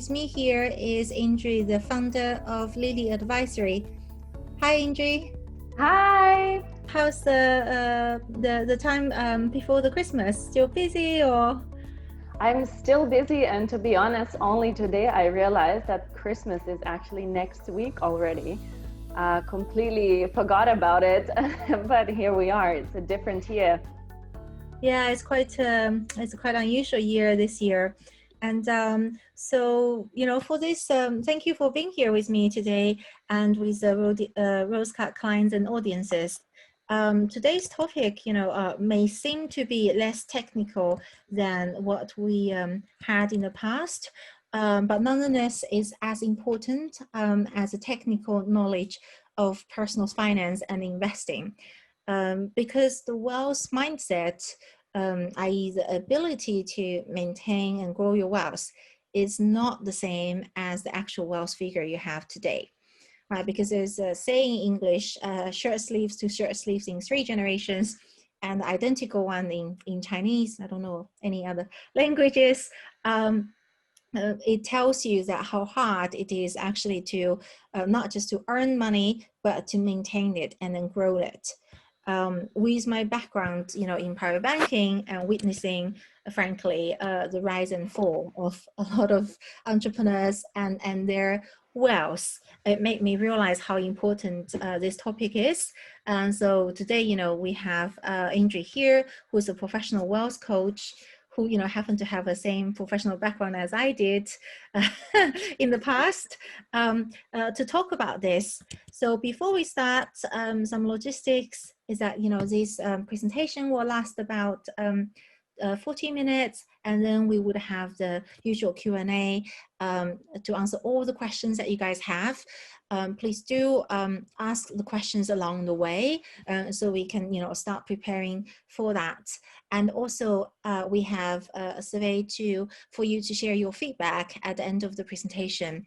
with me here is Indre, the founder of Lily Advisory. Hi, Indre. Hi. How's the time before the Christmas? Still busy or? I'm still busy, and to be honest, only today I realized that Christmas is actually next week already. Completely forgot about it, but here we are. It's a different year. Yeah, it's quite unusual year this year. And so, for this, thank you for being here with me today and with the Rosecut clients and audiences. Today's topic, may seem to be less technical than what we had in the past, but nonetheless is as important as the technical knowledge of personal finance and investing. Because the wealth mindset, i.e. the ability to maintain and grow your wealth, is not the same as the actual wealth figure you have today. Right? Because there's a saying in English, shirt sleeves to shirt sleeves in 3 generations, and the identical one in Chinese, I don't know any other languages. It tells you that how hard it is actually to not just to earn money, but to maintain it and then grow it. With my background, in private banking and witnessing, frankly, the rise and fall of a lot of entrepreneurs and their wealth, it made me realize how important this topic is. And so today, we have Indre here, who's a professional wealth coach, who happen to have the same professional background as I did in the past, to talk about this. So before we start, some logistics is that this presentation will last about 40 minutes, and then we would have the usual Q&A to answer all the questions that you guys have. Please do ask the questions along the way, so we can start preparing for that. And also we have a survey for you to share your feedback at the end of the presentation.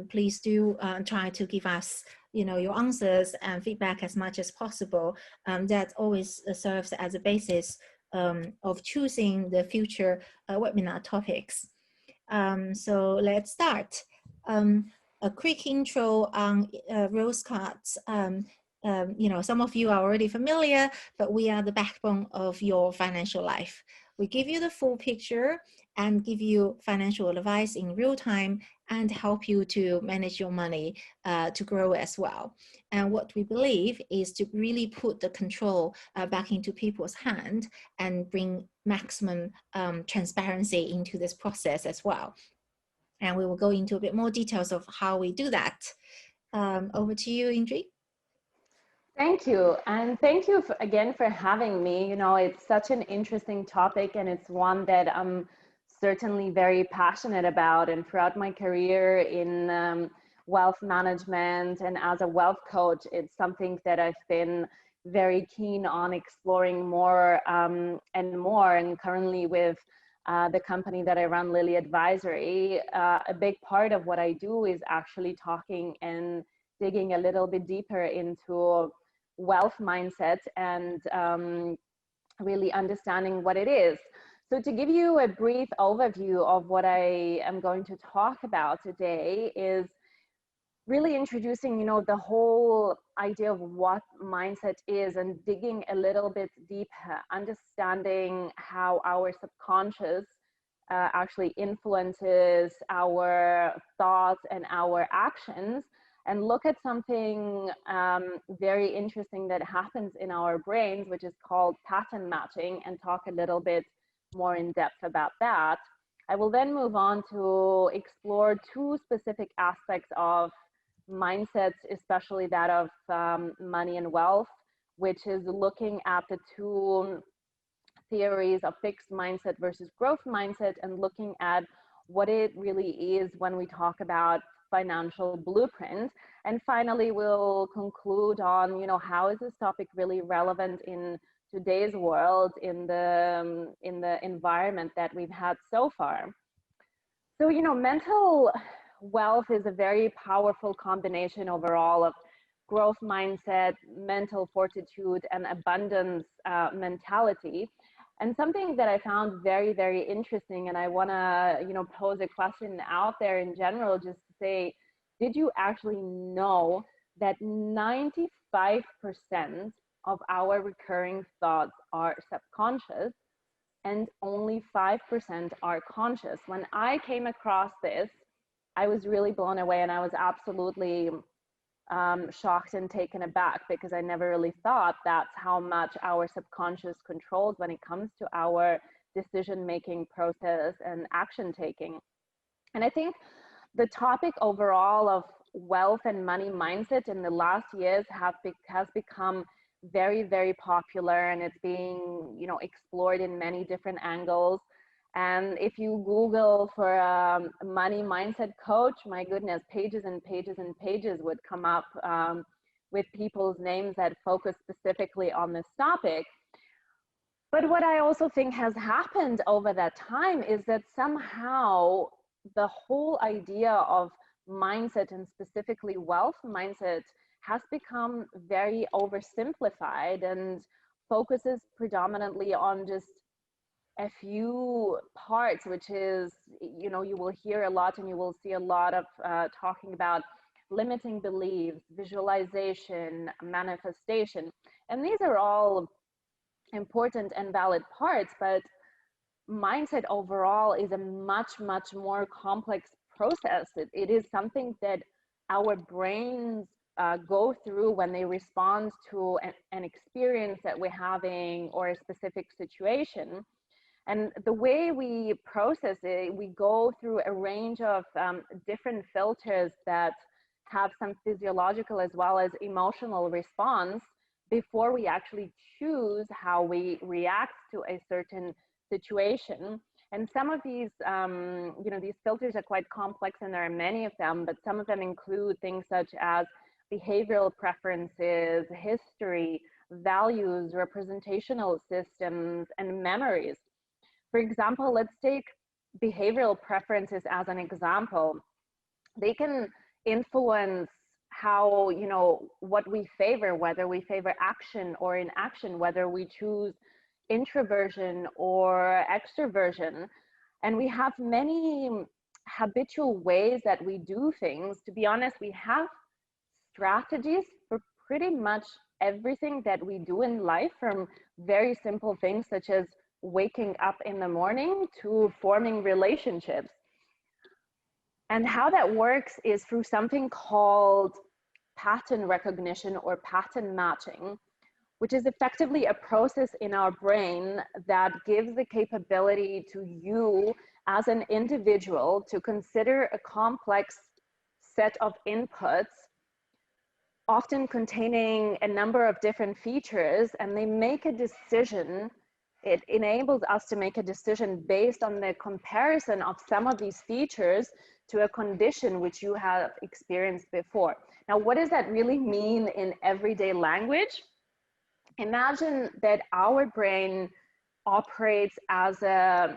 Please do try to give us your answers and feedback as much as possible. That always serves as a basis of choosing the future webinar topics. So let's start. A quick intro on Rosecut. Some of you are already familiar, but we are the backbone of your financial life. We give you the full picture and give you financial advice in real time and help you to manage your money to grow as well. And what we believe is to really put the control back into people's hand and bring maximum transparency into this process as well. And we will go into a bit more details of how we do that. Over to you, Indre. Thank you. And thank you again for having me. It's such an interesting topic, and it's one that I'm certainly very passionate about. And throughout my career in wealth management and as a wealth coach, it's something that I've been very keen on exploring more and more. And currently with the company that I run, Lily Advisory, a big part of what I do is actually talking and digging a little bit deeper into wealth mindset and really understanding what it is. So to give you a brief overview of what I am going to talk about today is really introducing, the whole idea of what mindset is and digging a little bit deeper, understanding how our subconscious actually influences our thoughts and our actions, and look at something very interesting that happens in our brains, which is called pattern matching, and talk a little bit more in depth about that. I will then move on to explore 2 specific aspects of mindsets, especially that of money and wealth, which is looking at the 2 theories of fixed mindset versus growth mindset, and looking at what it really is when we talk about financial blueprint. And finally, we'll conclude on, how is this topic really relevant in today's world, in the environment that we've had so far. So, mental wealth is a very powerful combination overall of growth mindset, mental fortitude, and abundance mentality. And something that I found very, very interesting, and I want to, pose a question out there in general, just to say, did you actually know that 95% of our recurring thoughts are subconscious and only 5% are conscious? When I came across this, I was really blown away, and I was absolutely shocked and taken aback, because I never really thought that's how much our subconscious controls when it comes to our decision-making process and action taking. And I think the topic overall of wealth and money mindset in the last years has become very, very popular, and it's being, explored in many different angles. And if you Google for a money mindset coach, my goodness, pages and pages and pages would come up with people's names that focus specifically on this topic. But what I also think has happened over that time is that somehow the whole idea of mindset, and specifically wealth mindset, has become very oversimplified and focuses predominantly on just a few parts, which is, you will hear a lot and you will see a lot of talking about limiting beliefs, visualization, manifestation. And these are all important and valid parts, but mindset overall is a much, much more complex process. It is something that our brains go through when they respond to an experience that we're having or a specific situation. And the way we process it, we go through a range of different filters that have some physiological as well as emotional response before we actually choose how we react to a certain situation. And some of these, these filters are quite complex, and there are many of them, but some of them include things such as behavioral preferences, history, values, representational systems, and memories. For example, let's take behavioral preferences as an example. They can influence how, what we favor, whether we favor action or inaction, whether we choose introversion or extroversion. And we have many habitual ways that we do things. To be honest, we have strategies for pretty much everything that we do in life, from very simple things such as waking up in the morning to forming relationships. And how that works is through something called pattern recognition or pattern matching, which is effectively a process in our brain that gives the capability to you as an individual to consider a complex set of inputs, often containing a number of different features, and they make a decision. It enables us to make a decision based on the comparison of some of these features to a condition which you have experienced before. Now, what does that really mean in everyday language? Imagine that our brain operates as a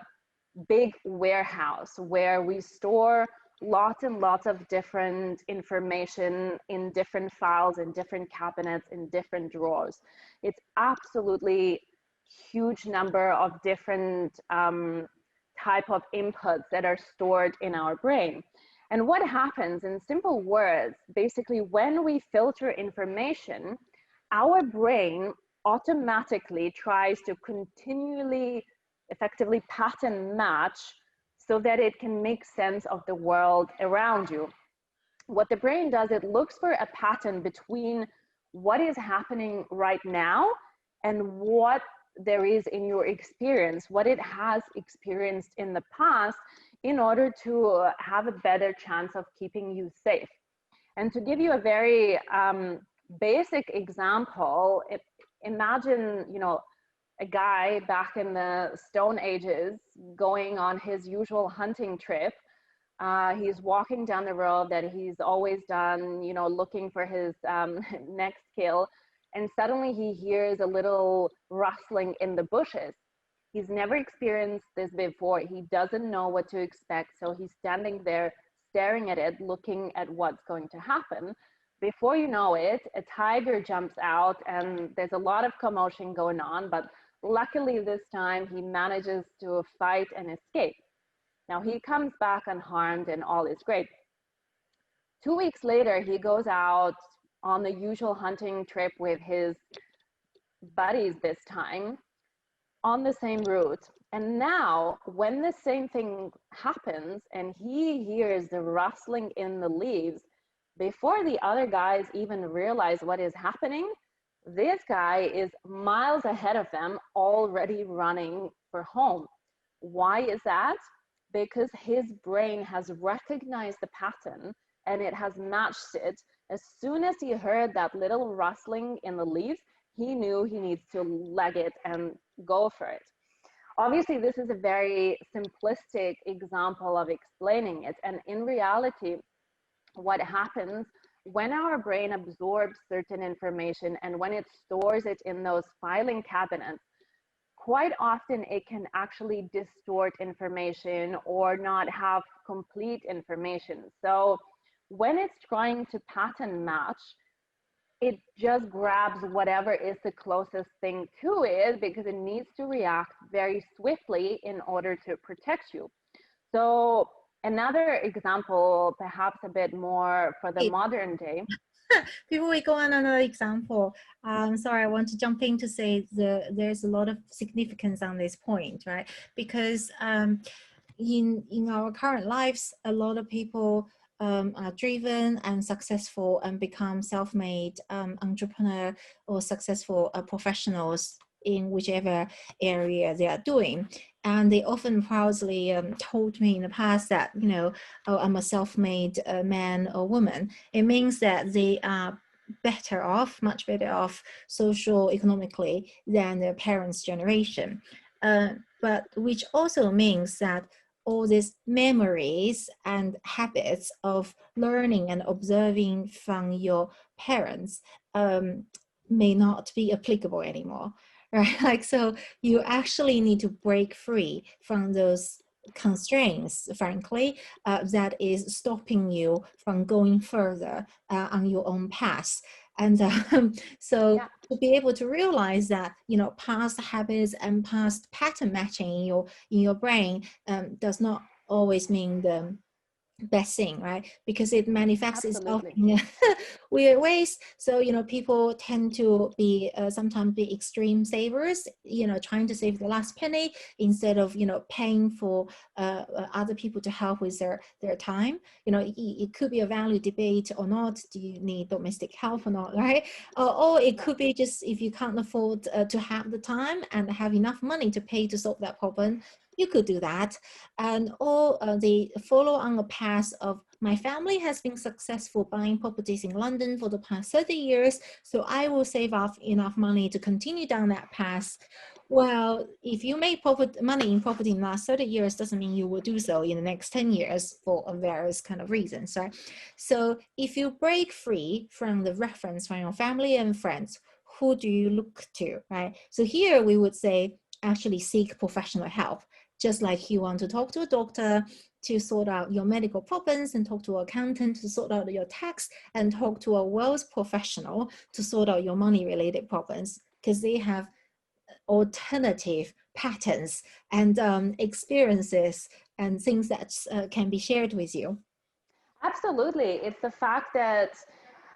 big warehouse where we store lots and lots of different information in different files, in different cabinets, in different drawers. It's absolutely huge number of different type of inputs that are stored in our brain. And what happens, in simple words, basically when we filter information, our brain automatically tries to continually effectively pattern match so that it can make sense of the world around you. What the brain does, it looks for a pattern between what is happening right now and what there is in your experience, what it has experienced in the past, in order to have a better chance of keeping you safe. And to give you a very basic example, imagine, a guy back in the Stone Ages going on his usual hunting trip. He's walking down the road that he's always done, looking for his next kill. And suddenly he hears a little rustling in the bushes. He's never experienced this before. He doesn't know what to expect. So he's standing there staring at it, looking at what's going to happen. Before you know it, a tiger jumps out and there's a lot of commotion going on, but luckily this time he manages to fight and escape. Now he comes back unharmed and all is great. 2 weeks later, he goes out on the usual hunting trip with his buddies this time on the same route. And now, when the same thing happens and he hears the rustling in the leaves, before the other guys even realize what is happening, this guy is miles ahead of them, already running for home. Why is that? Because his brain has recognized the pattern and it has matched it. As soon as he heard that little rustling in the leaves, he knew he needs to leg it and go for it. Obviously, this is a very simplistic example of explaining it. And in reality, what happens when our brain absorbs certain information and when it stores it in those filing cabinets, quite often it can actually distort information or not have complete information. So when it's trying to pattern match, it just grabs whatever is the closest thing to it because it needs to react very swiftly in order to protect you. So another example, perhaps a bit more for the modern day. Before we go on another example, sorry, I want to jump in to say there's a lot of significance on this point, right? Because in our current lives, a lot of people are driven and successful and become self-made entrepreneur or successful professionals in whichever area they are doing. And they often proudly told me in the past that, you know, oh, I'm a self-made man or woman. It means that they are better off, much better off social economically than their parents' generation. But which also means that all these memories and habits of learning and observing from your parents may not be applicable anymore, right? Like, so you actually need to break free from those constraints, frankly, that is stopping you from going further on your own path. And so Yeah. to be able to realize that, you know, past habits and past pattern matching in your brain does not always mean the best thing, right? Because it manifests itself in weird ways. So, you know, people tend to be sometimes be extreme savers, you know, trying to save the last penny instead of, you know, paying for other people to help with their time. You know, it could be a value debate or not. Do you need domestic help or not, right? Or it could be just if you can't afford to have the time and have enough money to pay to solve that problem, you could do that. And or they follow on a path of, my family has been successful buying properties in London for the past 30 years, so I will save up enough money to continue down that path. Well, if you make money in property in the last 30 years, doesn't mean you will do so in the next 10 years for various kind of reasons, right? So if you break free from the reference from your family and friends, who do you look to, right? So here we would say, actually seek professional help. Just like you want to talk to a doctor to sort out your medical problems, and talk to an accountant to sort out your tax, and talk to a wealth professional to sort out your money related problems, because they have alternative patterns and experiences and things that can be shared with you. Absolutely. It's the fact that,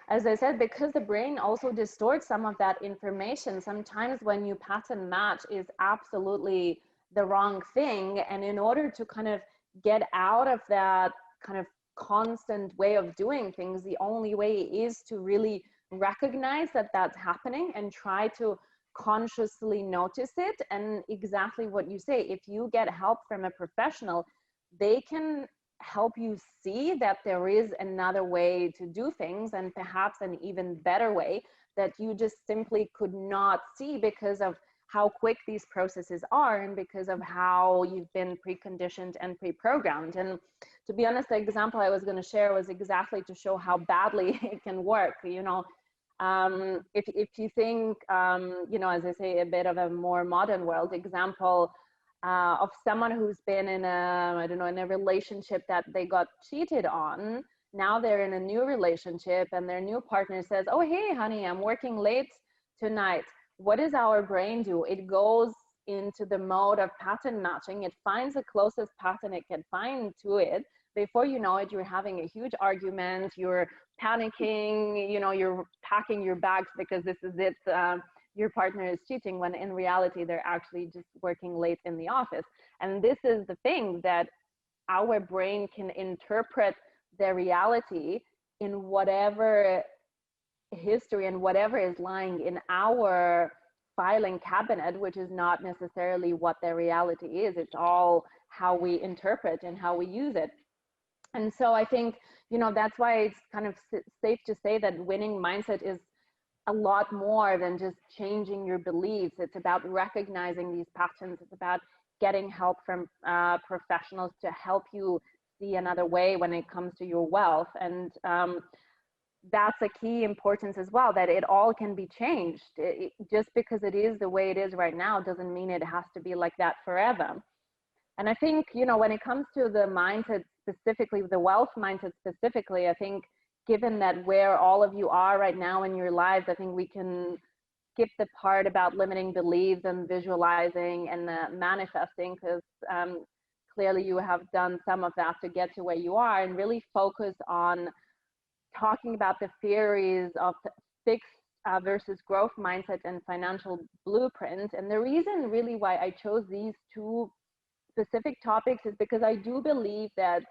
as I said, because the brain also distorts some of that information, sometimes when you pattern match is absolutely the wrong thing. And in order to kind of get out of that kind of constant way of doing things, the only way is to really recognize that that's happening and try to consciously notice it. And exactly what you say, if you get help from a professional, they can help you see that there is another way to do things, and perhaps an even better way that you just simply could not see because of how quick these processes are and because of how you've been preconditioned and pre-programmed. And to be honest, the example I was going to share was exactly to show how badly it can work. You know, if you think, you know, as I say, a bit of a more modern world example, of someone who's been in I don't know, in a relationship that they got cheated on. Now they're in a new relationship and their new partner says, oh, hey, honey, I'm working late tonight. what does our brain do? It goes into the mode of pattern matching. It finds the closest pattern it can find to it. Before you know it, you're having a huge argument, you're panicking, you know, you're packing your bags because this is it. Your partner is cheating, when in reality, they're actually just working late in the office. And this is the thing, that our brain can interpret the reality in whatever history and whatever is lying in our filing cabinet, which is not necessarily what the reality is. It's all how we interpret and how we use it. And so I think, you know, that's why it's kind of safe to say that winning mindset is a lot more than just changing your beliefs. It's about recognizing these patterns. It's about getting help from professionals to help you see another way when it comes to your wealth. And that's a key importance as well, that it all can be changed. Just because it is the way it is right now doesn't mean it has to be like that forever. And I think, you know, when it comes to the mindset specifically, the wealth mindset specifically, I think given that where all of you are right now in your lives, I think we can skip the part about limiting beliefs and visualizing and manifesting, because clearly you have done some of that to get to where you are, and really focus on talking about the theories of fixed versus growth mindset and financial blueprint. And the reason really why I chose these two specific topics is because I do believe that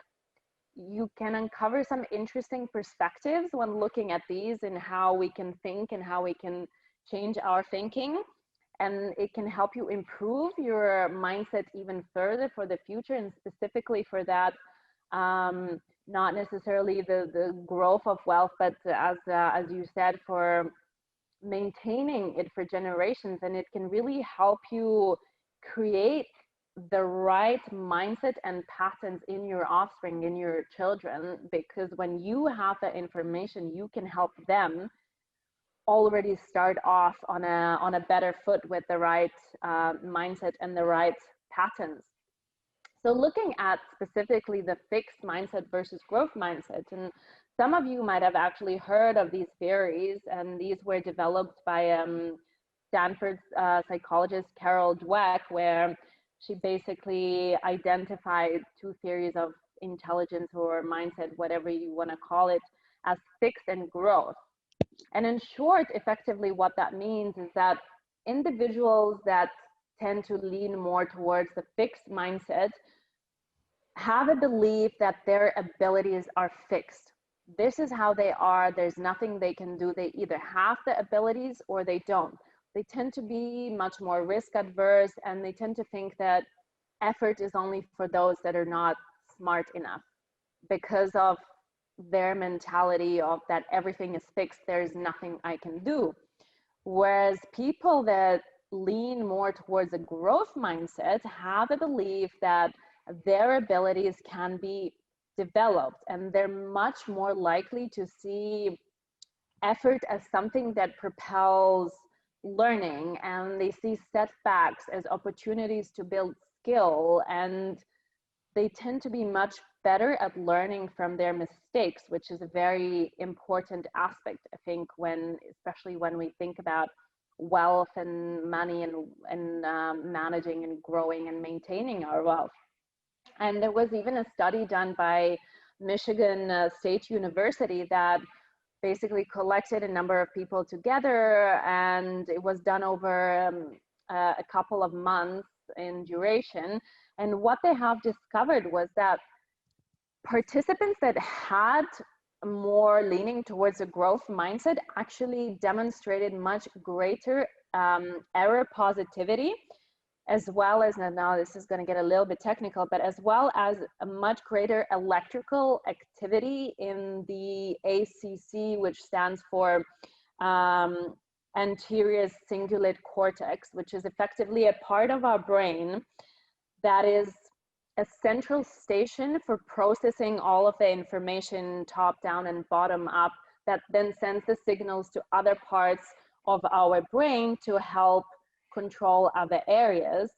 you can uncover some interesting perspectives when looking at these, and how we can think and how we can change our thinking. And it can help you improve your mindset even further for the future, and specifically for that, not necessarily the growth of wealth, but as you said, for maintaining it for generations. And it can really help you create the right mindset and patterns in your offspring, in your children, because when you have that information, you can help them already start off on a better foot with the right mindset and the right patterns. So looking at specifically the fixed mindset versus growth mindset, and some of you might have actually heard of these theories, and these were developed by Stanford's psychologist Carol Dweck, where she basically identified two theories of intelligence or mindset, whatever you want to call it, as fixed and growth. And in short, effectively what that means is that individuals that tend to lean more towards the fixed mindset have a belief that their abilities are fixed. This is how they are. There's nothing they can do. They either have the abilities or they don't. They tend to be much more risk adverse, and they tend to think that effort is only for those that are not smart enough, because of their mentality of that everything is fixed, there's nothing I can do. Whereas people that lean more towards a growth mindset have a belief that their abilities can be developed, and they're much more likely to see effort as something that propels learning, and they see setbacks as opportunities to build skill, and they tend to be much better at learning from their mistakes, which is a very important aspect, I think, especially when we think about wealth and money and managing and growing and maintaining our wealth. And there was even a study done by Michigan State University that basically collected a number of people together, and it was done over a couple of months in duration. And what they have discovered was that participants that had more leaning towards a growth mindset actually demonstrated much greater error positivity, as well as, now this is going to get a little bit technical, but as well as a much greater electrical activity in the ACC, which stands for anterior cingulate cortex, which is effectively a part of our brain that is a central station for processing all of the information top down and bottom up, that then sends the signals to other parts of our brain to help control other areas,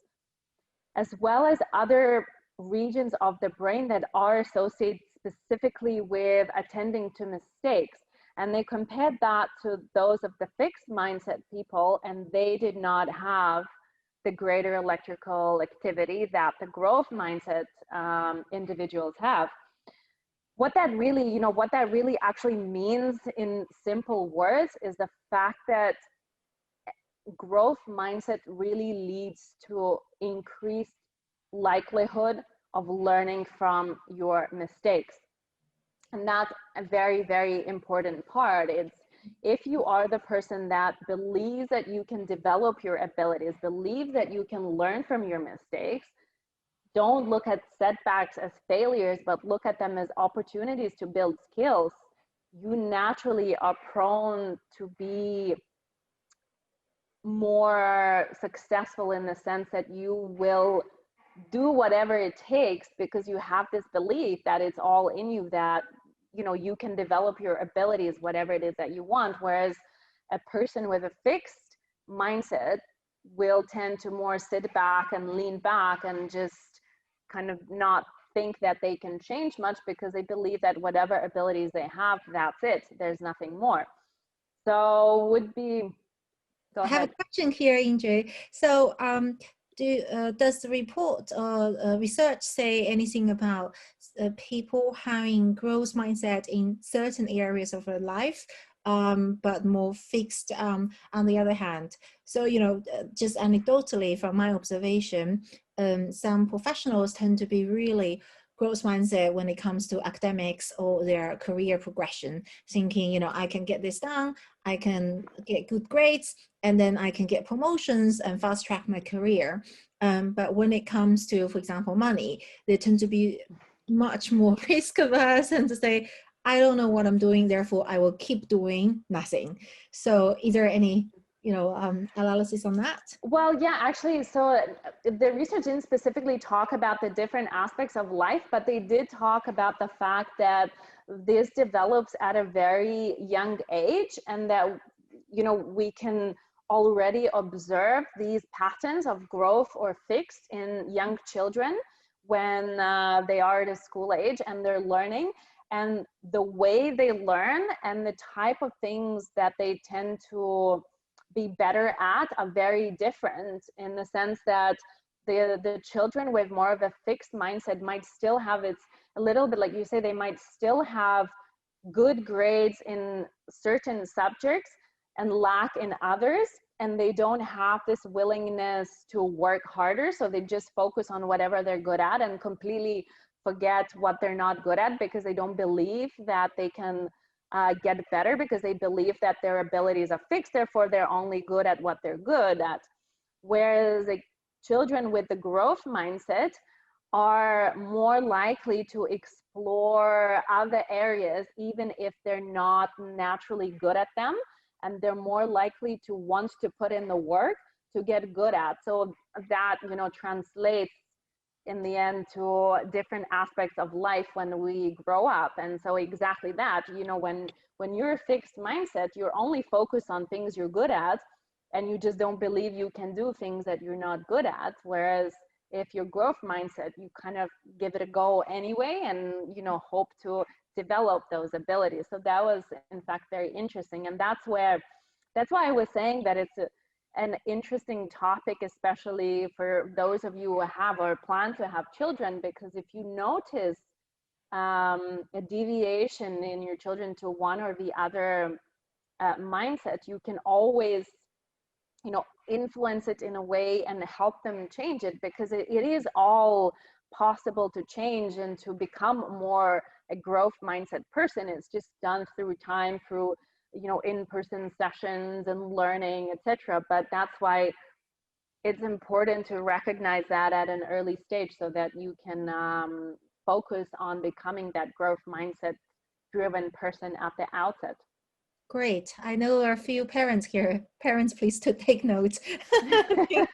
as well as other regions of the brain that are associated specifically with attending to mistakes. And they compared that to those of the fixed mindset people, and they did not have the greater electrical activity that the growth mindset individuals have. What that really actually means in simple words is the fact that growth mindset really leads to increased likelihood of learning from your mistakes. And that's a very, very important part. It's if you are the person that believes that you can develop your abilities, believe that you can learn from your mistakes, don't look at setbacks as failures, but look at them as opportunities to build skills, you naturally are prone to be more successful in the sense that you will do whatever it takes because you have this belief that it's all in you, that you can develop your abilities, whatever it is that you want. Whereas a person with a fixed mindset will tend to more sit back and lean back and just kind of not think that they can change much because they believe that whatever abilities they have, that's it, there's nothing more. So would be, go ahead. I have a question here, Indre. So does the report or research say anything about people having growth mindset in certain areas of their life, but more fixed on the other hand? So, just anecdotally from my observation, some professionals tend to be really growth mindset when it comes to academics or their career progression, thinking, I can get this done, I can get good grades, and then I can get promotions and fast track my career. But when it comes to, for example, money, they tend to be much more risk averse and to say, I don't know what I'm doing, therefore I will keep doing nothing. So is there any analysis on that? Well, yeah, actually, so the research didn't specifically talk about the different aspects of life, but they did talk about the fact that this develops at a very young age, and that, we can already observe these patterns of growth or fixed in young children when they are at a school age and they're learning. And the way they learn and the type of things that they tend to be better at are very different, in the sense that the children with more of a fixed mindset might still have, it's a little bit like you say, they might still have good grades in certain subjects and lack in others, and they don't have this willingness to work harder, so they just focus on whatever they're good at and completely forget what they're not good at because they don't believe that they can get better, because they believe that their abilities are fixed, therefore they're only good at what they're good at. Whereas like children with the growth mindset are more likely to explore other areas even if they're not naturally good at them, and they're more likely to want to put in the work to get good at. So that translates in the end to different aspects of life when we grow up. And so exactly that, when you're a fixed mindset, you're only focused on things you're good at, and you just don't believe you can do things that you're not good at. Whereas if you're growth mindset, you kind of give it a go anyway, and hope to develop those abilities. So that was in fact very interesting, and that's why I was saying that it's an interesting topic, especially for those of you who have or plan to have children, because if you notice a deviation in your children to one or the other mindset, you can always influence it in a way and help them change it, because it is all possible to change and to become more a growth mindset person. It's just done through time, through in-person sessions and learning, etc. But that's why it's important to recognize that at an early stage, so that you can focus on becoming that growth mindset driven person at the outset. Great. I know there are a few parents here. Parents, please to take notes. Yeah.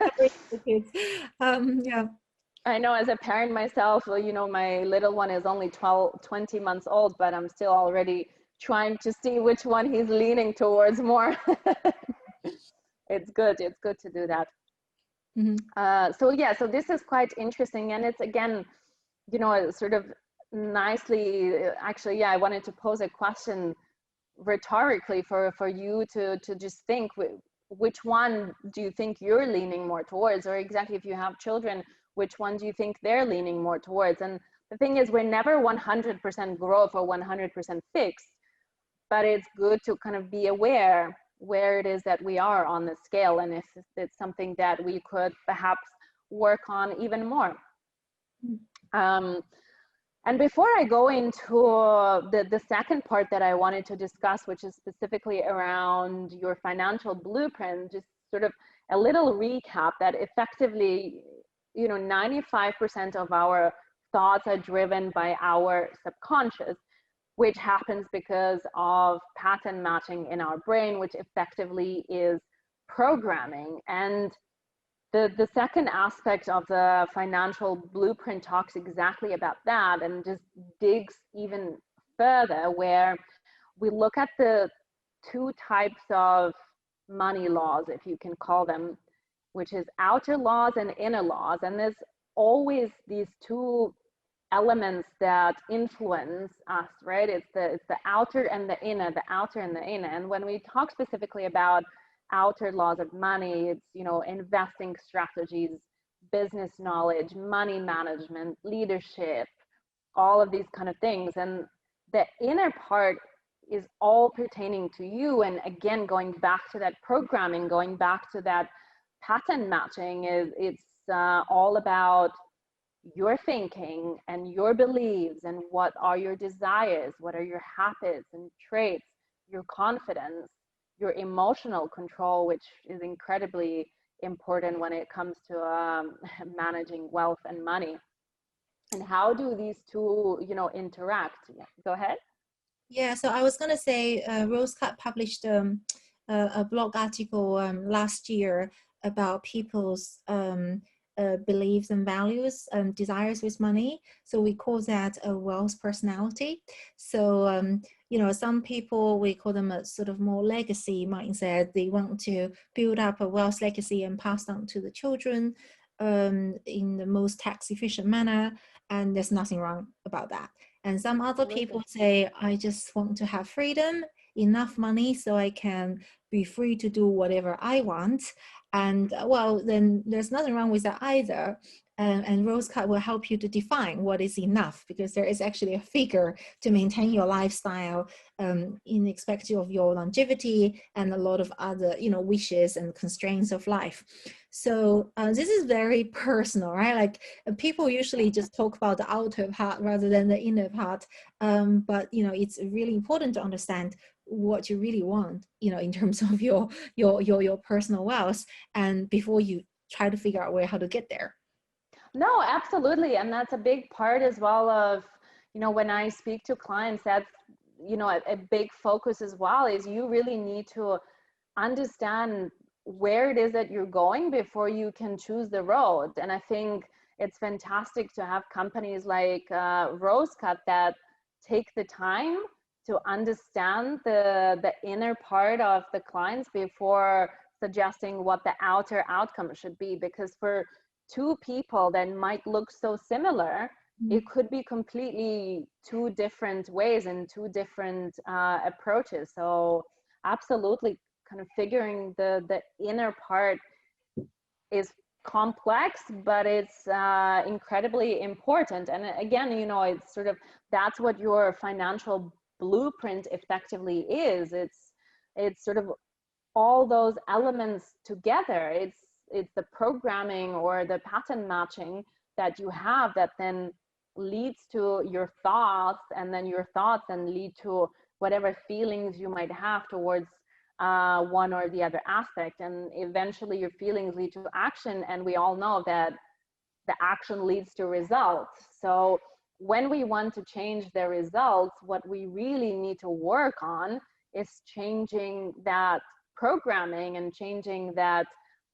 I know, as a parent myself, my little one is only 20 months old, but I'm still already trying to see which one he's leaning towards more. It's good to do that. Mm-hmm. So this is quite interesting, and it's again, sort of nicely, actually, I wanted to pose a question rhetorically for you to just think which one do you think you're leaning more towards, or exactly if you have children, which one do you think they're leaning more towards. And the thing is, we're never 100% growth or 100% fixed, but it's good to kind of be aware where it is that we are on the scale, and if it's something that we could perhaps work on even more. And before I go into the second part that I wanted to discuss, which is specifically around your financial blueprint, just sort of a little recap that effectively, 95% of our thoughts are driven by our subconscious, which happens because of pattern matching in our brain, which effectively is programming. And the second aspect of the financial blueprint talks exactly about that, and just digs even further, where we look at the two types of money laws, if you can call them, which is outer laws and inner laws. And there's always these two elements that influence us, right? It's the outer and the inner, the outer and the inner. And when we talk specifically about outer laws of money, it's, investing strategies, business knowledge, money management, leadership, all of these kind of things. And the inner part is all pertaining to you. And again, going back to that programming, going back to that pattern matching, it's all about your thinking and your beliefs, and what are your desires, what are your habits and traits, your confidence, your emotional control, which is incredibly important when it comes to managing wealth and money. And how do these two, interact? Yeah, go ahead. Yeah, so I was going to say, Rosecut published a blog article last year about people's beliefs and values, desires with money. So we call that a wealth personality. So, some people, we call them a sort of more legacy mindset. They want to build up a wealth legacy and pass on to the children in the most tax efficient manner. And there's nothing wrong about that. And some other people say, I just want to have freedom, enough money so I can be free to do whatever I want. And well, then there's nothing wrong with that either. And Rosecut will help you to define what is enough, because there is actually a figure to maintain your lifestyle in respect of your longevity and a lot of other, wishes and constraints of life. So this is very personal, right? Like people usually just talk about the outer part rather than the inner part. But it's really important to understand what you really want, in terms of your personal wealth, and before you try to figure out how to get there. No, absolutely. And that's a big part as well of, when I speak to clients, that's, a big focus as well, is you really need to understand where it is that you're going before you can choose the road. And I think it's fantastic to have companies like Rosecut that take the time to understand the inner part of the clients before suggesting what the outer outcome should be. Because for two people that might look so similar, it could be completely two different ways and two different approaches. So absolutely, kind of figuring the inner part is complex, but it's incredibly important. And again, it's sort of, that's what your financial blueprint effectively is. It's sort of all those elements together. It's the programming or the pattern matching that you have that then leads to your thoughts, and then your thoughts then lead to whatever feelings you might have towards one or the other aspect, and eventually your feelings lead to action, and we all know that the action leads to results. So when we want to change the results, what we really need to work on is changing that programming and changing that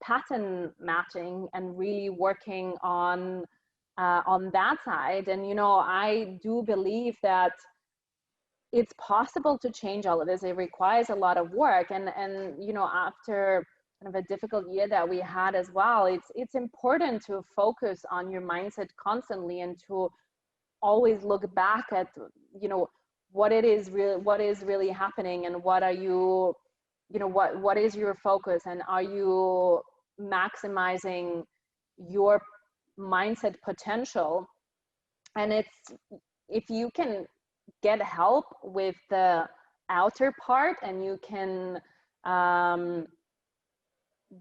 pattern matching, and really working on that side. And I do believe that it's possible to change all of this. It requires a lot of work, and after kind of a difficult year that we had as well, it's important to focus on your mindset constantly, and to always look back at what is really happening, and what are you, what is your focus, and are you maximizing your mindset potential. And if you can get help with the outer part, and you can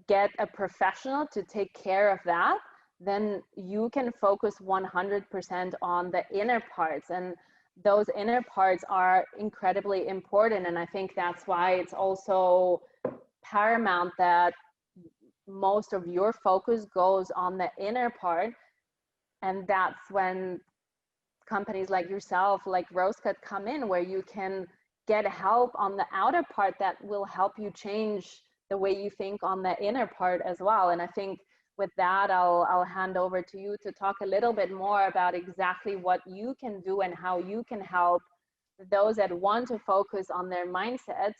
get a professional to take care of that, then you can focus 100% on the inner parts. And those inner parts are incredibly important. And I think that's why it's also paramount that most of your focus goes on the inner part. And that's when companies like yourself, like Rosecut, come in, where you can get help on the outer part that will help you change the way you think on the inner part as well. And I think with that, I'll hand over to you to talk a little bit more about exactly what you can do and how you can help those that want to focus on their mindset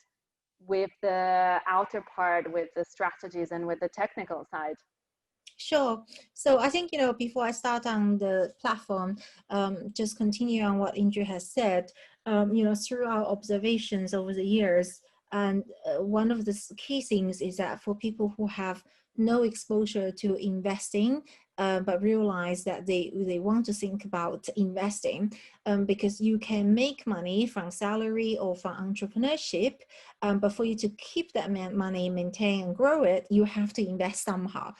with the outer part, with the strategies and with the technical side. Sure. So I think, before I start on the platform, just continue on what Indre has said, through our observations over the years. And one of the key things is that for people who have no exposure to investing, but realize that they want to think about investing, because you can make money from salary or from entrepreneurship, but for you to keep that money, maintain and grow it, you have to invest somehow,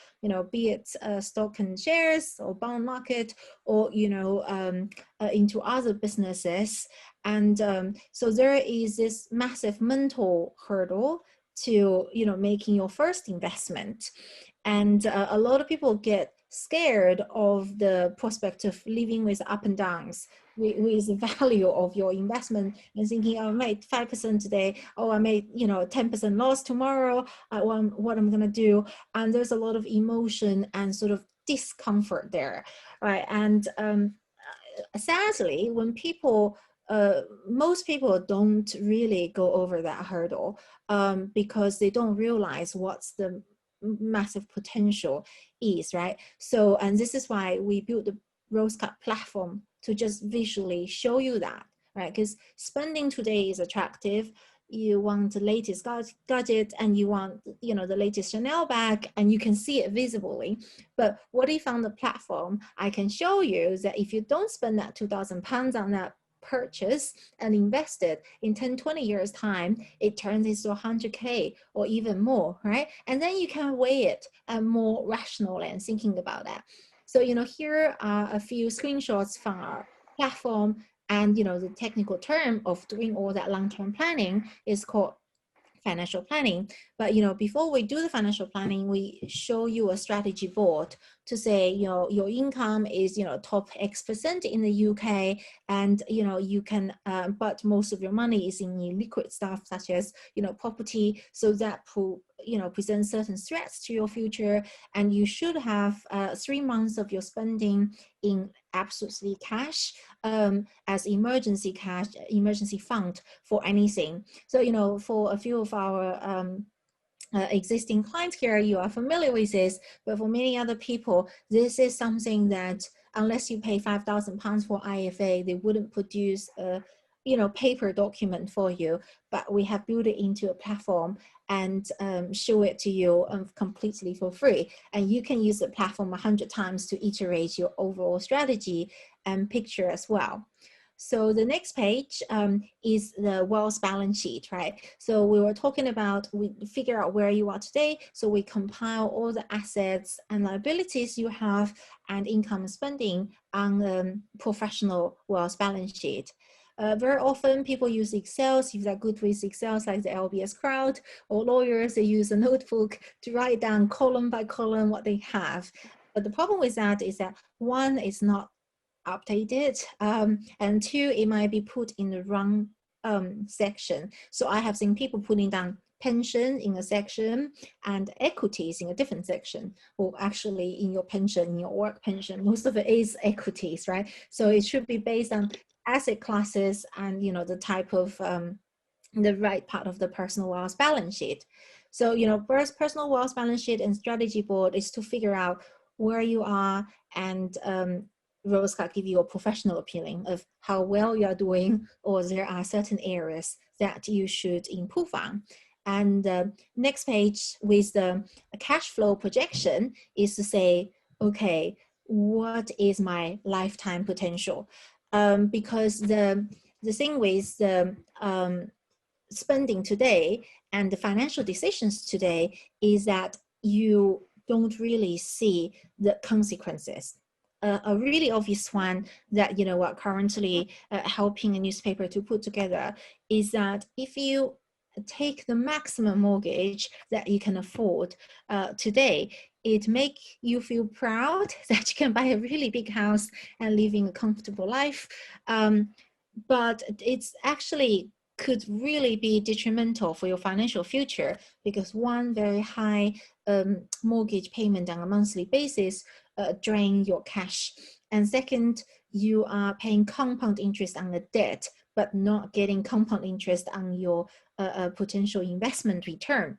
be it stock and shares or bond market, or, into other businesses. And so there is this massive mental hurdle to, making your first investment. And a lot of people get scared of the prospect of living with up and downs, with the value of your investment, and thinking, oh, I made 5% today, oh, I made 10% loss tomorrow, what I'm gonna do. And there's a lot of emotion and sort of discomfort there, right? And sadly, when most people don't really go over that hurdle, because they don't realize what's the massive potential is, right? So, and this is why we built the Rosecut platform, to just visually show you that, right? Because spending today is attractive. You want the latest gadget, and you want, the latest Chanel bag, and you can see it visibly. But what if on the platform, I can show you that if you don't spend that £2,000 on that purchase and invest it in 10-20 years time, it turns into 100K or even more, right? And then you can weigh it more rationally and thinking about that. So, here are a few screenshots from our platform. And, the technical term of doing all that long-term planning is called financial planning. But, before we do the financial planning, we show you a strategy board to say, your income is, top X% in the UK, and, you can, but most of your money is in liquid stuff such as, property. So that presents certain threats to your future. And you should have 3 months of your spending in absolutely cash, as emergency cash, emergency fund for anything. So, for a few of our existing clients here, you are familiar with this, but for many other people, this is something that unless you pay £5,000 for IFA, they wouldn't produce a paper document for you. But we have built it into a platform and show it to you completely for free. And you can use the platform 100 times to iterate your overall strategy and picture as well. So the next page is the wealth balance sheet, right? So we were talking about, we figure out where you are today. So we compile all the assets and liabilities you have and income and spending on professional wealth balance sheet. Very often people use Excel, if they're good with Excel, like the LBS crowd, or lawyers, they use a notebook to write down column by column what they have. But the problem with that is that one, is not updated, and two, it might be put in the wrong section. So I have seen people putting down pension in a section and equities in a different section. Well, actually in your pension, in your work pension, most of it is equities, right? So it should be based on asset classes and the type of the right part of the personal wealth balance sheet. So first, personal wealth balance sheet and strategy board is to figure out where you are and Rosecut give you a professional opinion of how well you are doing, or there are certain areas that you should improve on. And next page with the cash flow projection is to say, okay, what is my lifetime potential? Because the thing with the spending today and the financial decisions today is that you don't really see the consequences. A really obvious one that, you know, what currently helping a newspaper to put together is that if you take the maximum mortgage that you can afford today, it make you feel proud that you can buy a really big house and living a comfortable life. But it's actually could really be detrimental for your financial future, because one, very high mortgage payment on a monthly basis drain your cash, and second, you are paying compound interest on the debt but not getting compound interest on your potential investment return.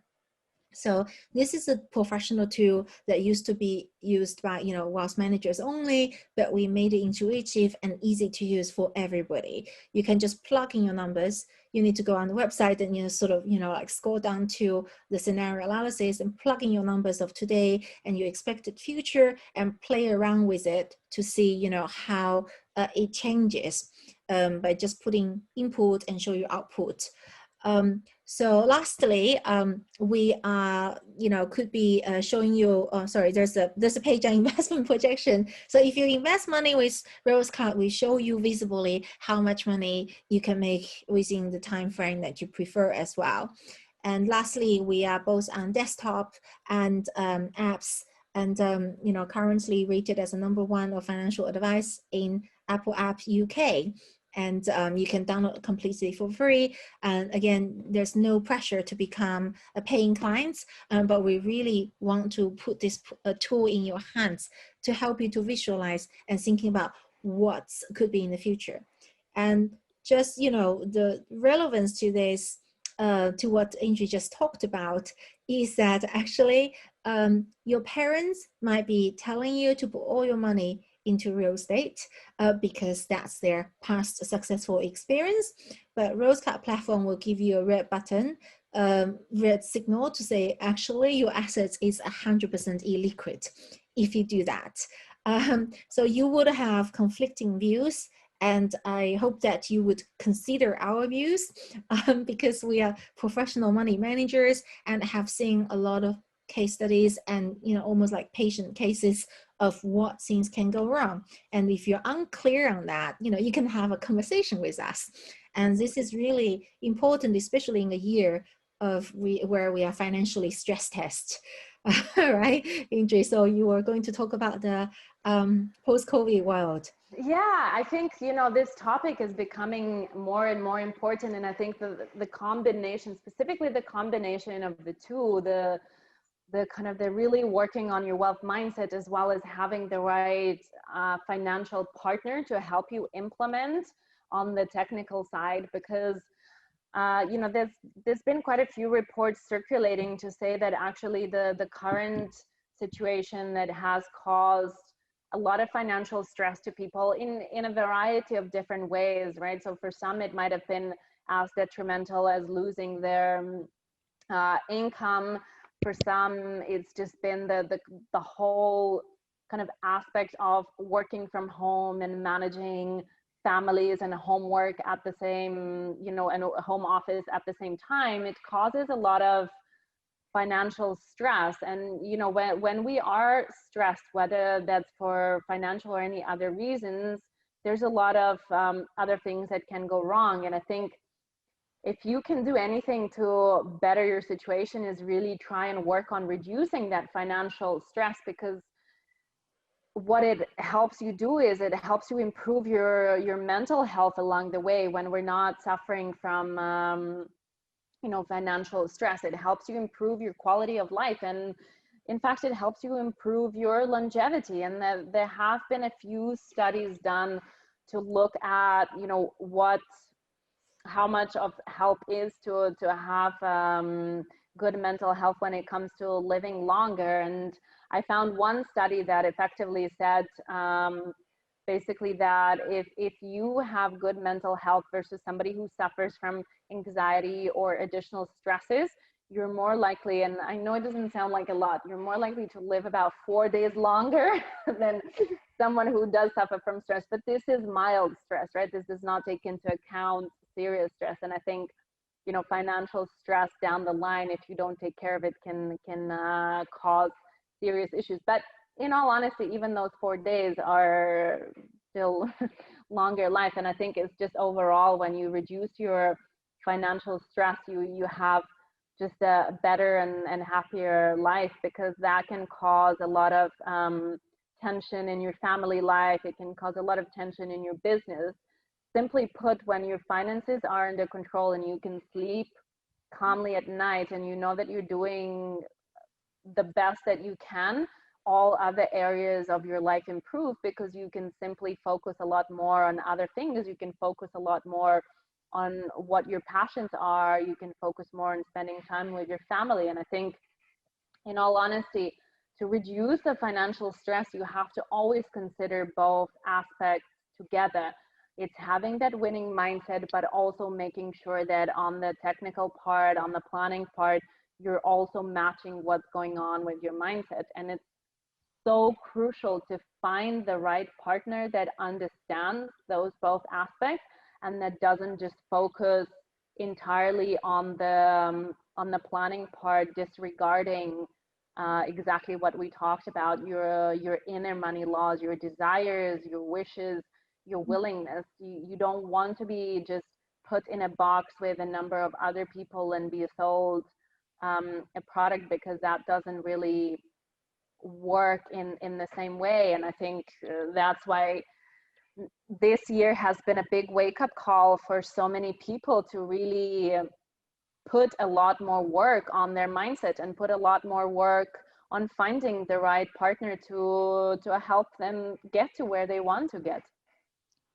So this is a professional tool that used to be used by, you know, wealth managers only, but we made it intuitive and easy to use for everybody. You can just plug in your numbers. You need to go on the website and, you know, sort of, you know, like scroll down to the scenario analysis and plug in your numbers of today and your expected future and play around with it to see, you know, how it changes by just putting input and show you output. So lastly, we are, you know, could be showing you, sorry, there's a page on investment projection. So if you invest money with Rosecut, we show you visibly how much money you can make within the time frame that you prefer as well. And lastly, we are both on desktop and apps, and you know, currently rated as a #1 of financial advice in Apple App UK. And you can download completely for free. And again, there's no pressure to become a paying client, but we really want to put this tool in your hands to help you to visualize and thinking about what could be in the future. And just, you know, the relevance to this, to what Indre just talked about, is that actually your parents might be telling you to put all your money into real estate because that's their past successful experience. But Rosecut platform will give you a red button, red signal to say, actually, your assets is 100% illiquid if you do that. So you would have conflicting views, and I hope that you would consider our views because we are professional money managers and have seen a lot of case studies and, you know, almost like patient cases of what things can go wrong. And if you're unclear on that, you know, you can have a conversation with us. And this is really important, especially in a year of where we are financially stress test, right, Indre? So you are going to talk about the post-COVID world. Yeah, I think, you know, this topic is becoming more and more important. And I think the combination, specifically the combination of the two, the kind of the really working on your wealth mindset, as well as having the right financial partner to help you implement on the technical side, because you know, there's been quite a few reports circulating to say that actually the current situation that has caused a lot of financial stress to people in a variety of different ways, right? So for some, it might have been as detrimental as losing their income. For some, it's just been the whole kind of aspect of working from home and managing families and homework at the same, you know, and a home office at the same time. It causes a lot of financial stress. And, you know, when we are stressed, whether that's for financial or any other reasons, there's a lot of other things that can go wrong. And I think if you can do anything to better your situation, is really try and work on reducing that financial stress, because what it helps you do is it helps you improve your mental health along the way. When we're not suffering from you know, financial stress, it helps you improve your quality of life, and in fact it helps you improve your longevity. And there have been a few studies done to look at, you know, how much of help is to have good mental health when it comes to living longer. And I found one study that effectively said basically that if you have good mental health versus somebody who suffers from anxiety or additional stresses, you're more likely, and I know it doesn't sound like a lot, you're more likely to live about 4 days longer than someone who does suffer from stress. But this is mild stress, right? This does not take into account serious stress. And I think, you know, financial stress down the line, if you don't take care of it, can cause serious issues. But in all honesty, even those 4 days are still longer life. And I think it's just overall, when you reduce your financial stress, you have just a better and happier life, because that can cause a lot of tension in your family life. It can cause a lot of tension in your business. Simply put, when your finances are under control and you can sleep calmly at night and you know that you're doing the best that you can, all other areas of your life improve, because you can simply focus a lot more on other things. You can focus a lot more on what your passions are. You can focus more on spending time with your family. And I think, in all honesty, to reduce the financial stress, you have to always consider both aspects together. It's having that winning mindset, but also making sure that on the technical part, on the planning part, you're also matching what's going on with your mindset. And it's so crucial to find the right partner that understands those both aspects, and that doesn't just focus entirely on the planning part, disregarding exactly what we talked about, your inner money laws, your desires, your wishes, your willingness. You don't want to be just put in a box with a number of other people and be sold a product, because that doesn't really work in the same way. And I think that's why this year has been a big wake-up call for so many people, to really put a lot more work on their mindset and put a lot more work on finding the right partner to help them get to where they want to get.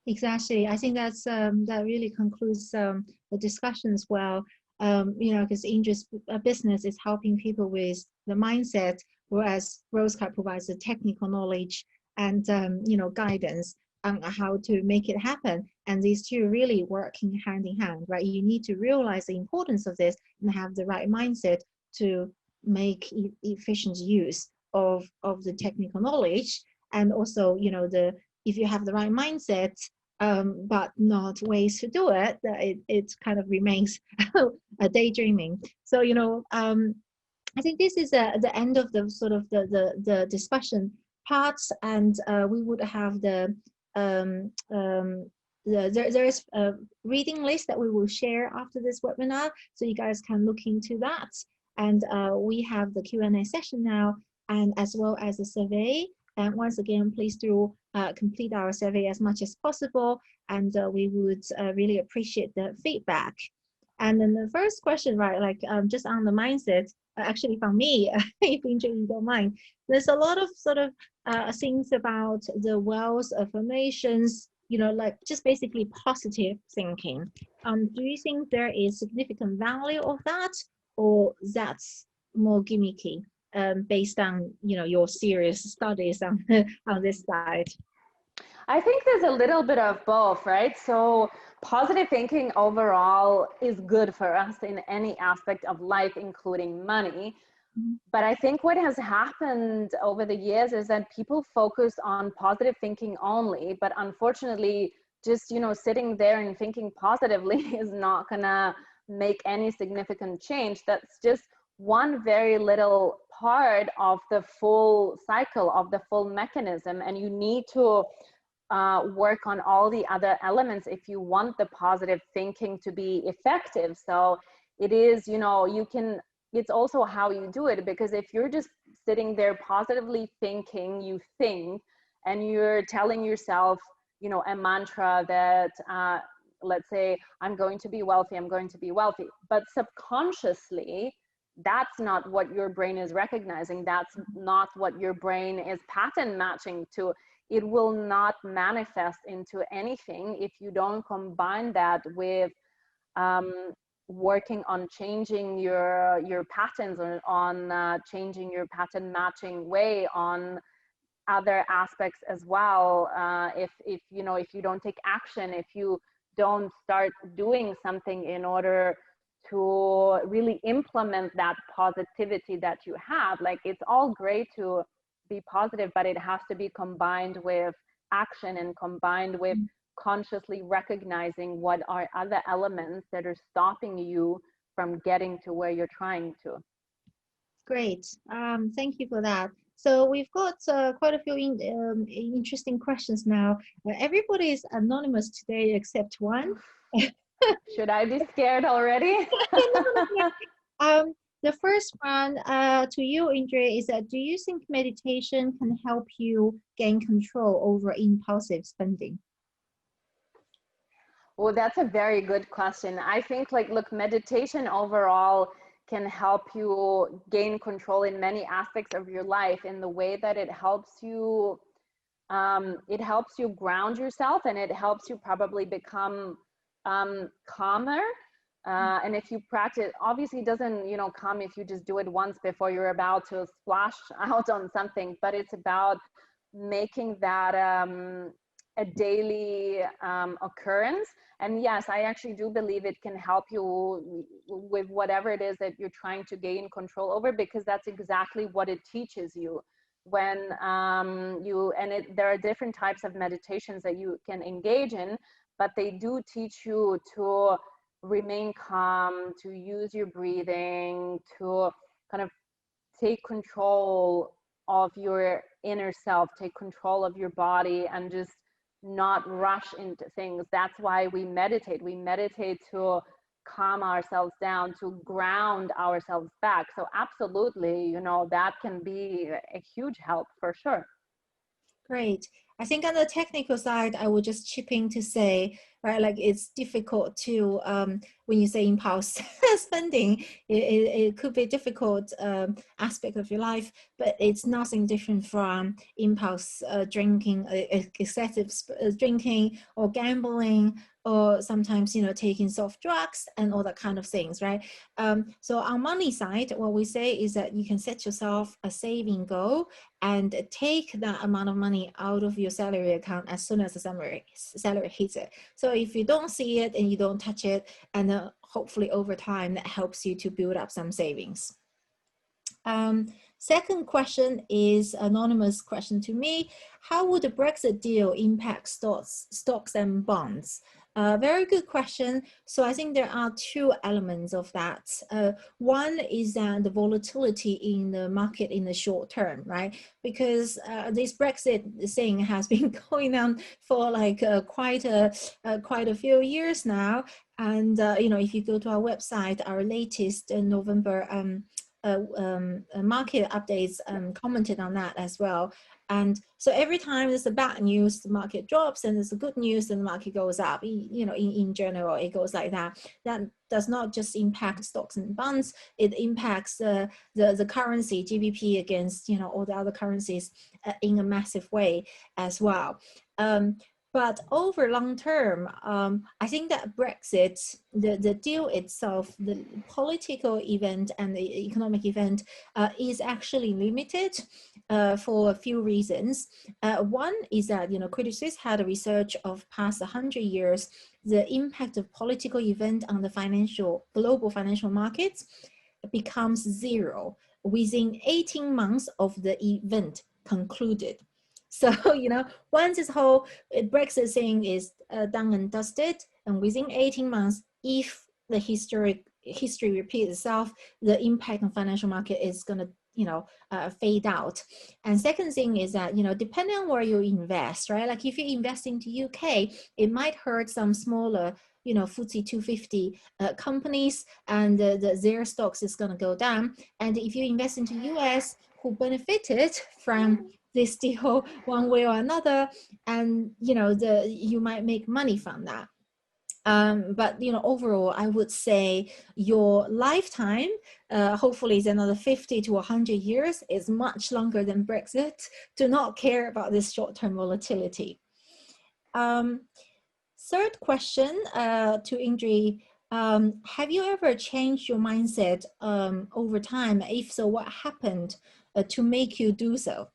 Exactly. I think that's that really concludes the discussion as well. You know, because Indre's business is helping people with the mindset, whereas Rosecut provides the technical knowledge and you know, guidance on how to make it happen. And these two really working hand in hand, right? You need to realize the importance of this and have the right mindset to make efficient use of the technical knowledge. And also, you know, if you have the right mindset, but not ways to do it, it kind of remains a daydreaming. So, you know, I think this is the end of the sort of the discussion parts, and we would have there's a reading list that we will share after this webinar, so you guys can look into that. And we have the Q&A session now, and as well as a survey. And once again, please do complete our survey as much as possible, and we would really appreciate the feedback. And then the first question, right, like just on the mindset, actually from me, if Indre, you don't mind, there's a lot of sort of things about the wealth affirmations, you know, like just basically positive thinking. Do you think there is significant value of that, or that's more gimmicky? Based on, you know, your serious studies on on this side? I think there's a little bit of both, right? So positive thinking overall is good for us in any aspect of life, including money. But I think what has happened over the years is that people focus on positive thinking only, but unfortunately, just, you know, sitting there and thinking positively is not gonna make any significant change. That's just one very little part of the full cycle, of the full mechanism, and you need to work on all the other elements if you want the positive thinking to be effective. So it is, you know, it's also how you do it, because if you're just sitting there positively thinking, you think, and you're telling yourself, you know, a mantra that let's say, I'm going to be wealthy, I'm going to be wealthy, but subconsciously that's not what your brain is recognizing. That's not what your brain is pattern matching to. It will not manifest into anything if you don't combine that with working on changing your patterns, or on changing your pattern matching way, on other aspects as well. If you know, if you don't take action, if you don't start doing something in order to really implement that positivity that you have, like it's all great to be positive, but it has to be combined with action and combined with consciously recognizing what are other elements that are stopping you from getting to where you're trying to. Great. Thank you for that. So we've got quite a few interesting questions now. Everybody is anonymous today except one. Should I be scared already? The first one to you, Indre, is that do you think meditation can help you gain control over impulsive spending? Well, that's a very good question. I think, like, look, meditation overall can help you gain control in many aspects of your life in the way that it helps you ground yourself, and it helps you probably become calmer. And if you practice, obviously it doesn't, you know, come if you just do it once before you're about to splash out on something, but it's about making that a daily occurrence. And yes, I actually do believe it can help you with whatever it is that you're trying to gain control over, because that's exactly what it teaches you. When there are different types of meditations that you can engage in, but they do teach you to remain calm, to use your breathing, to kind of take control of your inner self, take control of your body, and just not rush into things. That's why we meditate. We meditate to calm ourselves down, to ground ourselves back. So absolutely, you know, that can be a huge help for sure. Great. I think on the technical side, I would just chip in to say, right, like it's difficult to, when you say impulse spending, it could be a difficult aspect of your life, but it's nothing different from impulse drinking, excessive drinking or gambling, or sometimes, you know, taking soft drugs and all that kind of things, right? So on money side, what we say is that you can set yourself a saving goal and take that amount of money out of your salary account as soon as the salary hits it. So if you don't see it and you don't touch it, and hopefully over time that helps you to build up some savings. Second question is anonymous question to me. How would the Brexit deal impact stocks and bonds? Very good question. So I think there are two elements of that. One is that the volatility in the market in the short term, right? Because this Brexit thing has been going on for like quite a few years now. And you know, if you go to our website, our latest November market updates commented on that as well. And so every time there's a bad news, the market drops, and there's a good news, and the market goes up. You know, in general, it goes like that. That does not just impact stocks and bonds; it impacts the currency, GBP, against, you know, all the other currencies in a massive way as well. But over long term, I think that Brexit, the deal itself, the political event and the economic event is actually limited for a few reasons. One is that, you know, Credit Suisse had a research of past 100 years, the impact of political event on the global financial markets becomes zero within 18 months of the event concluded. So, you know, once this whole Brexit thing is done and dusted, and within 18 months, if the history repeats itself, the impact on financial market is going to, you know, fade out. And second thing is that, you know, depending on where you invest, right? Like if you invest into UK, it might hurt some smaller, you know, FTSE 250 companies, and their stocks is going to go down. And if you invest into US, who benefited from this deal one way or another, and you know, you might make money from that. But you know, overall, I would say your lifetime, hopefully is another 50 to 100 years, is much longer than Brexit. Do not care about this short-term volatility. Third question to Indre. Have you ever changed your mindset over time? If so, what happened to make you do so?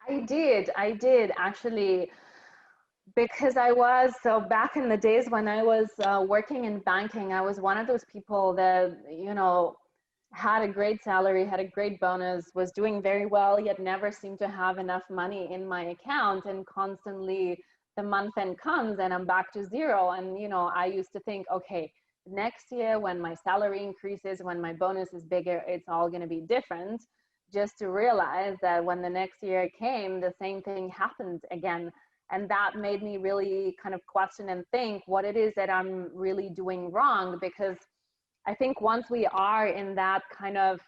I did actually, because I was, so back in the days when I was working in banking, I was one of those people that, had a great salary, had a great bonus, was doing very well, yet never seemed to have enough money in my account. And constantly the month end comes and I'm back to zero. And, I used to think, okay, next year when my salary increases, when my bonus is bigger, it's all going to be different. Just to realize that when the next year came, the same thing happened again. And that made me really kind of question and think what it is that I'm really doing wrong. Because I think once we are in that kind of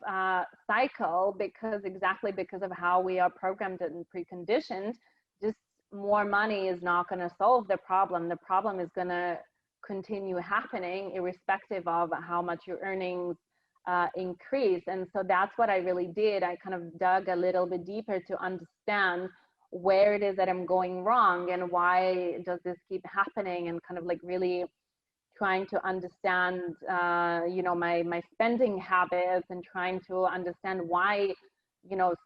cycle, because of how we are programmed and preconditioned, just more money is not going to solve the problem. The problem is going to continue happening irrespective of how much your earnings increase. And so that's what I really did. I kind of dug a little bit deeper to understand where it is that I'm going wrong and why does this keep happening, and kind of like really trying to understand, my spending habits, and trying to understand why,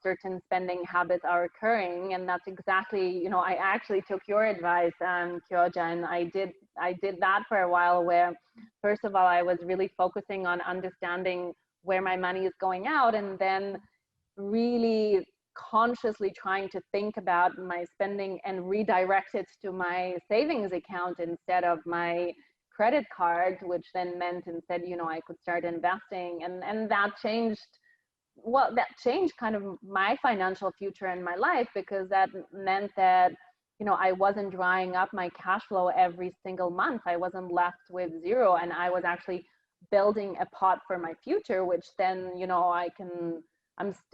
certain spending habits are occurring. And that's exactly, I actually took your advice, Kyoja, and I did that for a while, where first of all, I was really focusing on understanding where my money is going out, and then really consciously trying to think about my spending and redirect it to my savings account instead of my credit card, which then meant instead, I could start investing. And that changed, that changed kind of my financial future in my life, because that meant that, I wasn't drying up my cash flow every single month. I wasn't left with zero, and I was actually building a pot for my future, which then,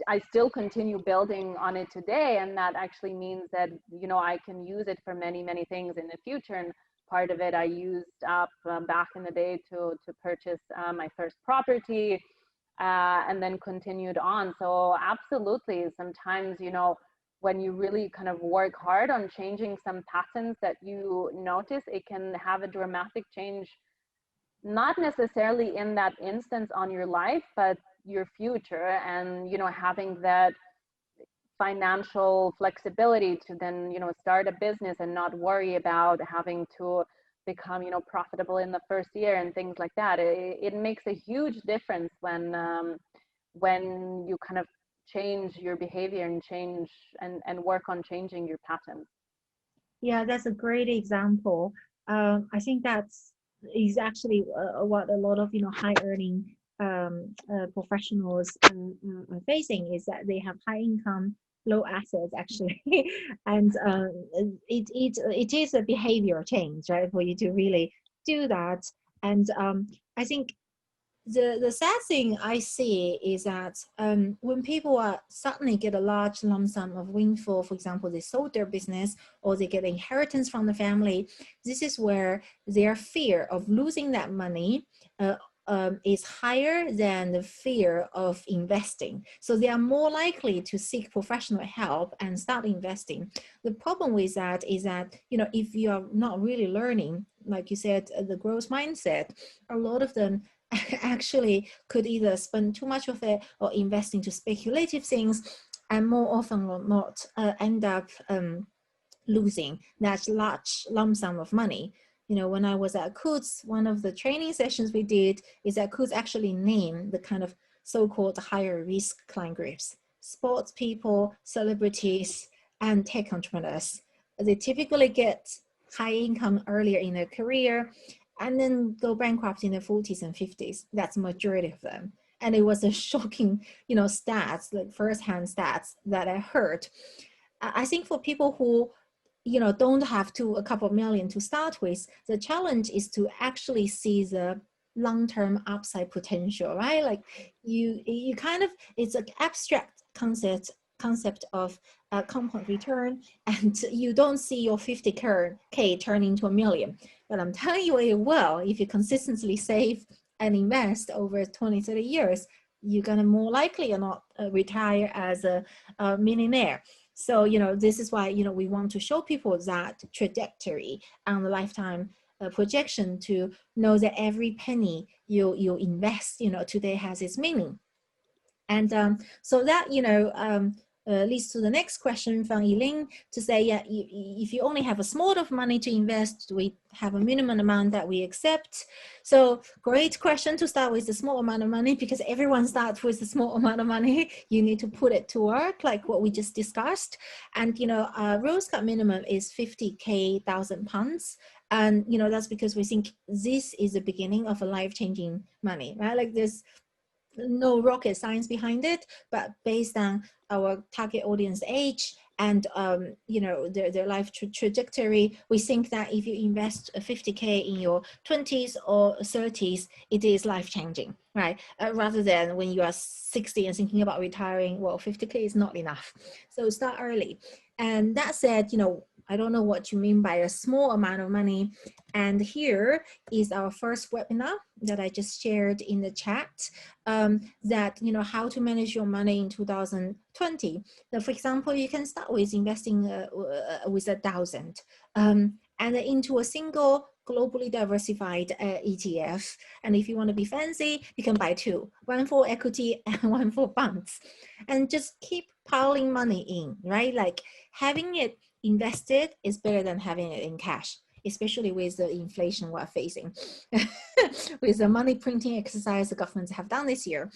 I still continue building on it today. And that actually means that, I can use it for many, many things in the future. And part of it I used up back in the day to purchase my first property, and then continued on. So absolutely, sometimes, when you really kind of work hard on changing some patterns that you notice, it can have a dramatic change, not necessarily in that instance on your life, but your future. And, having that financial flexibility to then, start a business and not worry about having to become, profitable in the first year and things like that. It makes a huge difference when you kind of change your behavior and change and work on changing your patterns. Yeah, that's a great example. I think is actually what a lot of high earning professionals are facing, is that they have high income, low assets actually, and it is a behavior change, right, for you to really do that. And I think the sad thing I see is that when people are suddenly get a large lump sum of windfall, for example, they sold their business or they get inheritance from the family, this is where their fear of losing that money is higher than the fear of investing. So they are more likely to seek professional help and start investing. The problem with that is that, if you are not really learning, like you said, the growth mindset, a lot of them actually could either spend too much of it or invest into speculative things, and more often or not end up losing that large lump sum of money. When I was at Coutts, one of the training sessions we did is that Coutts actually named the kind of so-called higher risk client groups: sports people, celebrities, and tech entrepreneurs. They typically get high income earlier in their career and then go bankrupt in their 40s and 50s. That's the majority of them. And it was a shocking, stats, like firsthand stats that I heard. I think for people who, don't have a couple of million to start with, the challenge is to actually see the long-term upside potential, right? Like you kind of, it's an abstract concept of compound return, and you don't see your 50K turn into a million. But I'm telling you, it will. If you consistently save and invest over 20, 30 years, you're gonna more likely or not retire as a millionaire. So, this is why, we want to show people that trajectory on the lifetime projection, to know that every penny you invest, today has its meaning. And so that, leads to the next question from Eileen to say, yeah, if you only have a small of money to invest, we have a minimum amount that we accept. So great question to start with the small amount of money, because everyone starts with a small amount of money. You need to put it to work, like what we just discussed. And, you know, Rosecut minimum is 50,000 pounds. And, you know, that's because we think this is the beginning of a life-changing money, right? Like there's no rocket science behind it, but based on our target audience age and you know, their life trajectory, we think that if you invest 50K in your 20s or 30s, it is life-changing, right? Rather than when you are 60 and thinking about retiring, well, 50K is not enough. So start early. And that said, you know, I don't know what you mean by a small amount of money. And here is our first webinar that I just shared in the chat, that, you know, how to manage your money in 2020. So for example, you can start with investing with 1,000 and into a single globally diversified ETF. And if you want to be fancy, you can buy two, one for equity and one for bonds, and just keep piling money in, right? Like having it invested is better than having it in cash, especially with the inflation we're facing, with the money printing exercise the governments have done this year.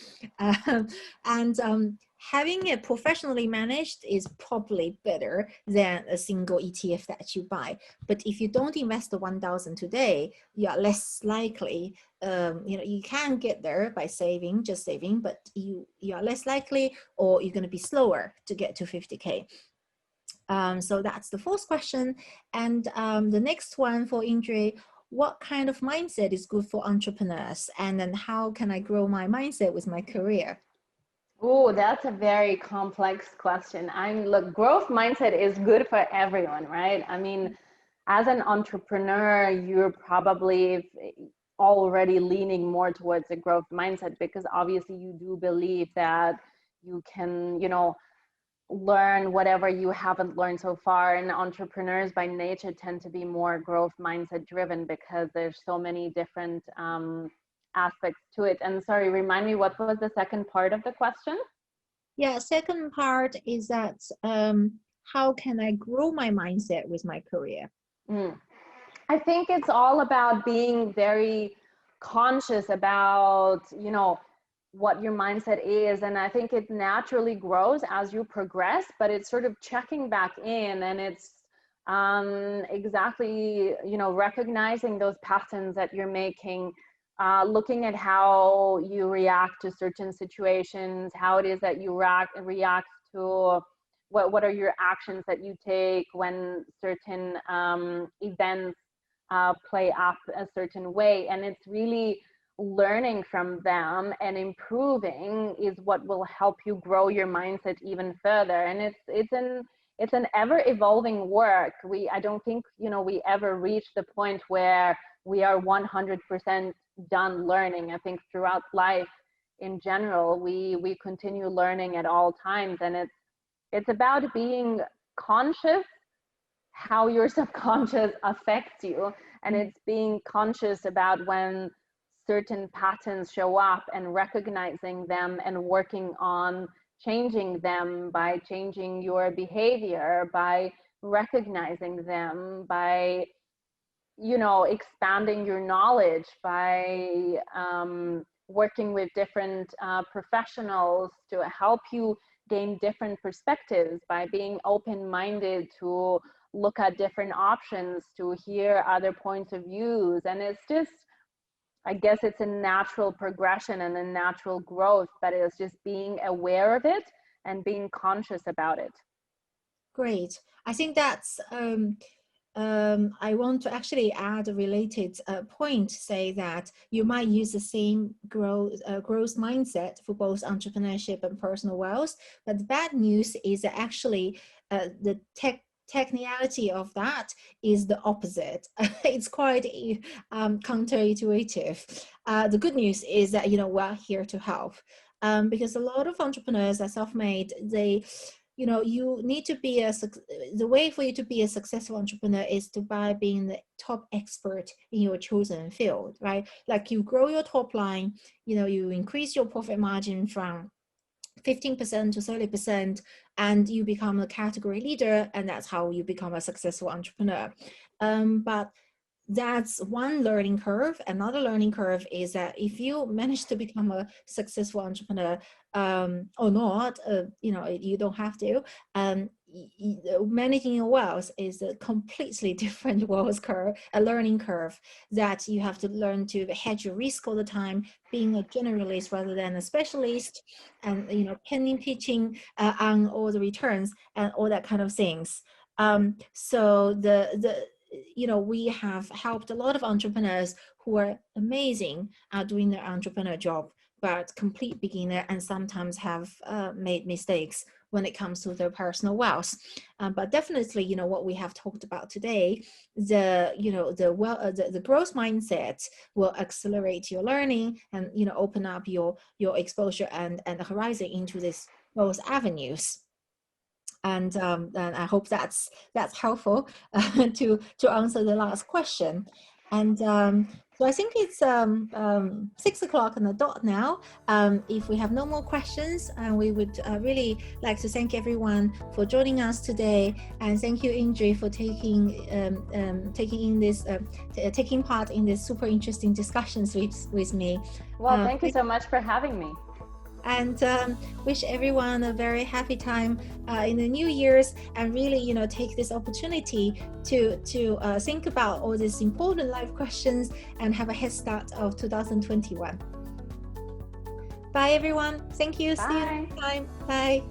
Having it professionally managed is probably better than a single ETF that you buy. But if you don't invest the 1,000 today, you are less likely, you know, you can get there by saving, just saving, but you are less likely, or you're going to be slower to get to 50K. So that's the fourth question. And the next one for Indre, what kind of mindset is good for entrepreneurs? And then how can I grow my mindset with my career? Oh, that's a very complex question. Look, growth mindset is good for everyone, right? I mean, as an entrepreneur, you're probably already leaning more towards a growth mindset, because obviously you do believe that you can, you know, learn whatever you haven't learned so far. And entrepreneurs by nature tend to be more growth mindset driven, because there's so many different aspects to it. And sorry, remind me, what was the second part of the question? Yeah, second part is that how can I grow my mindset with my career? I think it's all about being very conscious about, you know, what your mindset is. And I think it naturally grows as you progress, but it's sort of checking back in, and it's exactly, you know, recognizing those patterns that you're making, looking at how you react to certain situations, how it is that you react to what are your actions that you take when certain events play up a certain way. And it's really learning from them and improving is what will help you grow your mindset even further. And it's an ever evolving work. I don't think, you know, we ever reach the point where we are 100% done learning. I think throughout life in general, we continue learning at all times. And it's about being conscious how your subconscious affects you. And it's being conscious about when certain patterns show up and recognizing them and working on changing them by changing your behavior, by recognizing them, by, you know, expanding your knowledge, by working with different professionals to help you gain different perspectives, by being open-minded to look at different options, to hear other points of views. And it's just, I guess it's a natural progression and a natural growth, but it's just being aware of it and being conscious about it. Great. I think that's, I want to actually add a related point, say that you might use the same growth mindset for both entrepreneurship and personal wealth, but the bad news is that actually the technicality of that is the opposite. It's quite counterintuitive. The good news is that, you know, we're here to help, because a lot of entrepreneurs are self-made. They, you know, you need to be the way for you to be a successful entrepreneur is to by being the top expert in your chosen field, right? Like you grow your top line, you know, you increase your profit margin from 15% to 30%, and you become a category leader, and that's how you become a successful entrepreneur. But that's one learning curve. Another learning curve is that if you manage to become a successful entrepreneur, or not, you don't have to. Managing your wealth is a completely different wealth curve, a learning curve, that you have to learn to hedge your risk all the time, being a generalist rather than a specialist, and penny pitching on all the returns and all that kind of things. So we have helped a lot of entrepreneurs who are amazing at doing their entrepreneur job, but complete beginner, and sometimes have made mistakes when it comes to their personal wealth. But definitely, what we have talked about today, the growth mindset will accelerate your learning and open up your exposure and horizon into those avenues. And I hope that's helpful to answer the last question. And so I think it's 6 o'clock on the dot now. If we have no more questions, we would really like to thank everyone for joining us today, and thank you, Indre, for taking part in this super interesting discussions with me. Well, thank you so much for having me. And wish everyone a very happy time in the New Year's, and really take this opportunity to think about all these important life questions and have a head start of 2021. Bye everyone. Thank you. Bye. See you next time. Bye.